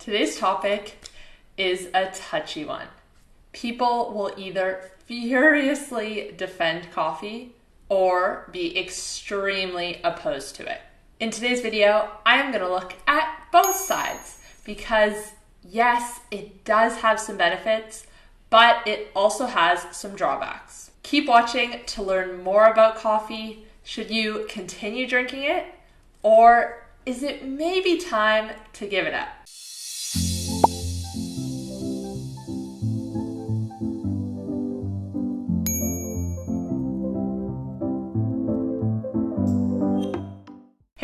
Today's topic is a touchy one. People will either furiously defend coffee or be extremely opposed to it. In today's video, I am going to look at both sides because yes, it does have some benefits, but it also has some drawbacks. Keep watching to learn more about coffee. Should you continue drinking it, or is it maybe time to give it up?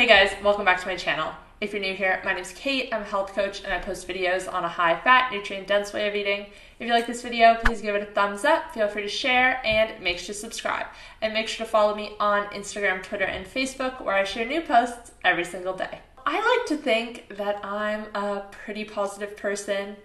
Hey guys, welcome back to my channel. If you're new here, my name is Kate. I'm a health coach and I post videos on a high-fat, nutrient-dense way of eating. If you like this video, please give it a thumbs up, feel free to share, and make sure to subscribe. And make sure to follow me on Instagram, Twitter, and Facebook, where I share new posts every single day. I like to think that I'm a pretty positive person.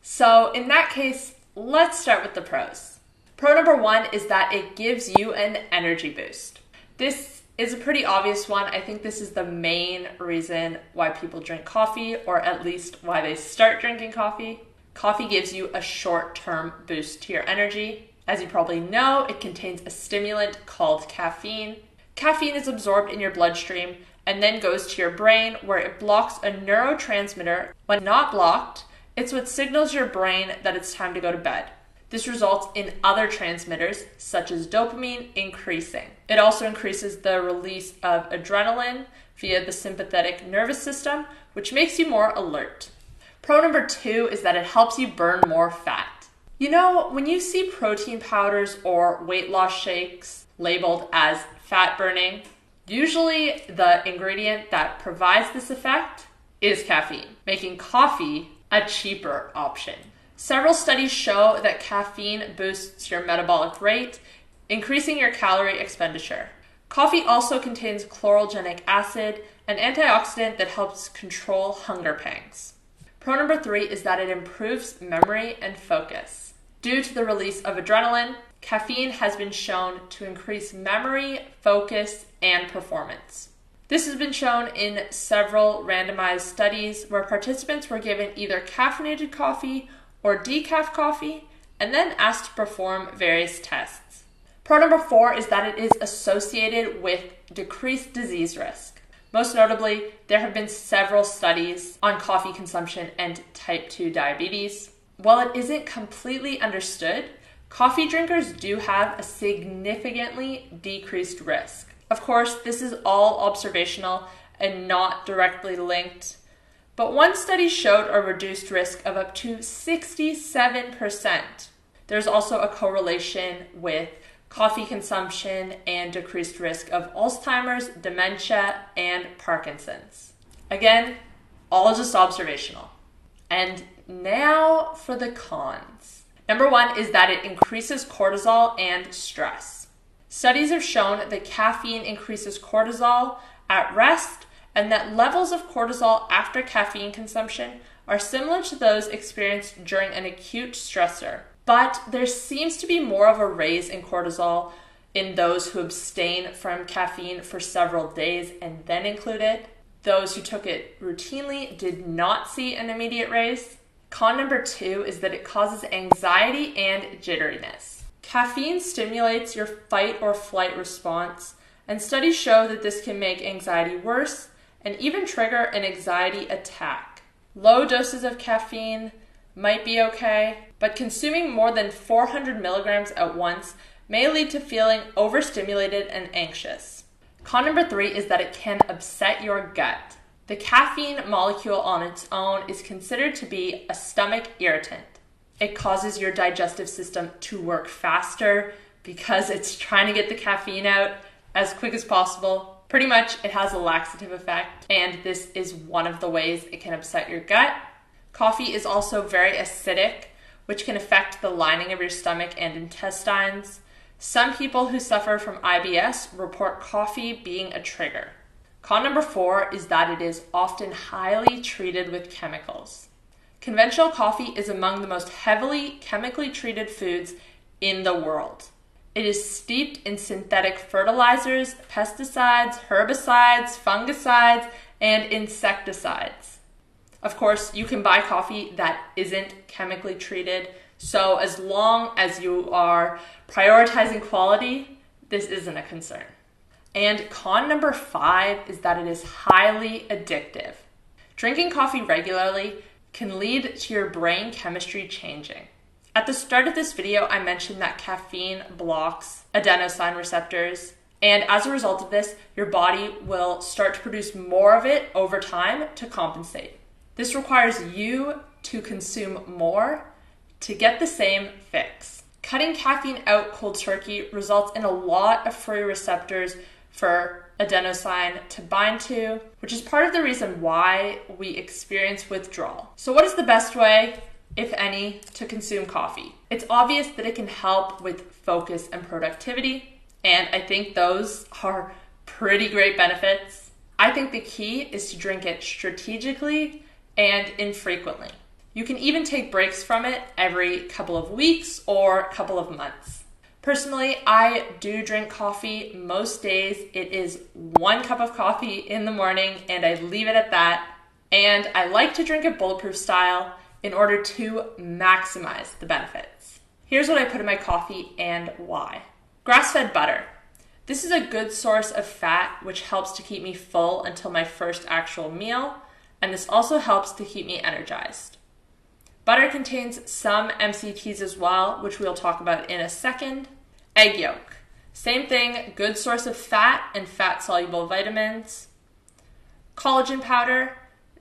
So in that case, let's start with the pros. Pro number one is that it gives you an energy boost. This is a pretty obvious one. I think this is the main reason why people drink coffee, or at least why they start drinking coffee. Coffee gives you a short-term boost to your energy. As you probably know, it contains a stimulant called caffeine. Caffeine is absorbed in your bloodstream and then goes to your brain, where it blocks a neurotransmitter. When not blocked, it's what signals your brain that it's time to go to bed. This results in other transmitters, such as dopamine, increasing. It also increases the release of adrenaline via the sympathetic nervous system, which makes you more alert. Pro number two is that it helps you burn more fat. You know, when you see protein powders or weight loss shakes labeled as fat burning, usually the ingredient that provides this effect is caffeine, making coffee a cheaper option. Several studies show that caffeine boosts your metabolic rate, increasing your calorie expenditure. Coffee also contains chlorogenic acid, an antioxidant that helps control hunger pangs. Pro number three is that it improves memory and focus. Due to the release of adrenaline, caffeine has been shown to increase memory, focus, and performance. This has been shown in several randomized studies where participants were given either caffeinated coffee or decaf coffee, and then asked to perform various tests. Pro number four is that it is associated with decreased disease risk. Most notably, there have been several studies on coffee consumption and type 2 diabetes. While it isn't completely understood, coffee drinkers do have a significantly decreased risk. Of course, this is all observational and not directly linked, but one study showed a reduced risk of up to 67%. There's also a correlation with coffee consumption and decreased risk of Alzheimer's, dementia, and Parkinson's. Again, all just observational. And now for the cons. Number one is that it increases cortisol and stress. Studies have shown that caffeine increases cortisol at rest, and that levels of cortisol after caffeine consumption are similar to those experienced during an acute stressor. But there seems to be more of a raise in cortisol in those who abstain from caffeine for several days and then include it. Those who took it routinely did not see an immediate raise. Con number two is that it causes anxiety and jitteriness. Caffeine stimulates your fight or flight response, and studies show that this can make anxiety worse and even trigger an anxiety attack. Low doses of caffeine might be okay, but consuming more than 400 milligrams at once may lead to feeling overstimulated and anxious. Con number three is that it can upset your gut. The caffeine molecule on its own is considered to be a stomach irritant. It causes your digestive system to work faster because it's trying to get the caffeine out as quick as possible. Pretty much, it has a laxative effect, and this is one of the ways it can upset your gut. Coffee is also very acidic, which can affect the lining of your stomach and intestines. Some people who suffer from IBS report coffee being a trigger. Con number four is that it is often highly treated with chemicals. Conventional coffee is among the most heavily chemically treated foods in the world. It is steeped in synthetic fertilizers, pesticides, herbicides, fungicides, and insecticides. Of course, you can buy coffee that isn't chemically treated, so as long as you are prioritizing quality, this isn't a concern. And con number 5 is that it is highly addictive. Drinking coffee regularly can lead to your brain chemistry changing. At the start of this video, I mentioned that caffeine blocks adenosine receptors, and as a result of this, your body will start to produce more of it over time to compensate. This requires you to consume more to get the same fix. Cutting caffeine out cold turkey results in a lot of free receptors for adenosine to bind to, which is part of the reason why we experience withdrawal. So what is the best way, if any, to consume coffee? It's obvious that it can help with focus and productivity, and I think those are pretty great benefits. I think the key is to drink it strategically and infrequently. You can even take breaks from it every couple of weeks or couple of months. Personally, I do drink coffee most days. It is 1 cup of coffee in the morning and I leave it at that. And I like to drink it bulletproof style in order to maximize the benefits. Here's what I put in my coffee and why. Grass-fed butter. This is a good source of fat which helps to keep me full until my first actual meal, and this also helps to keep me energized. Butter contains some MCTs as well, which we'll talk about in a second. Egg yolk. Same thing, good source of fat and fat-soluble vitamins. Collagen powder.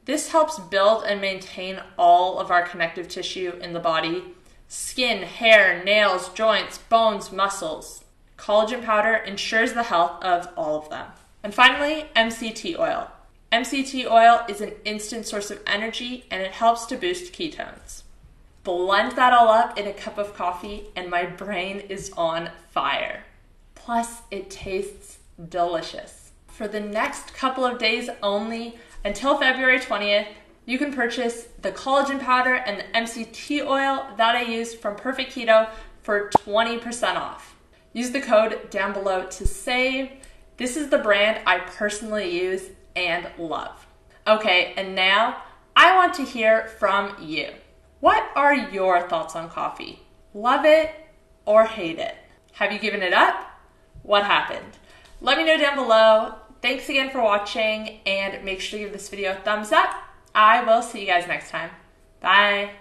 This helps build and maintain all of our connective tissue in the body. Skin, hair, nails, joints, bones, muscles. Collagen powder ensures the health of all of them. And finally, MCT oil. MCT oil is an instant source of energy and it helps to boost ketones. Blend that all up in a cup of coffee and my brain is on fire. Plus, it tastes delicious. For the next couple of days only, until February 20th, you can purchase the collagen powder and the MCT oil that I use from Perfect Keto for 20% off. Use the code down below to save. This is the brand I personally use and love. Okay, and now I want to hear from you. What are your thoughts on coffee? Love it or hate it? Have you given it up? What happened? Let me know down below. Thanks again for watching and make sure to give this video a thumbs up. I will see you guys next time. Bye.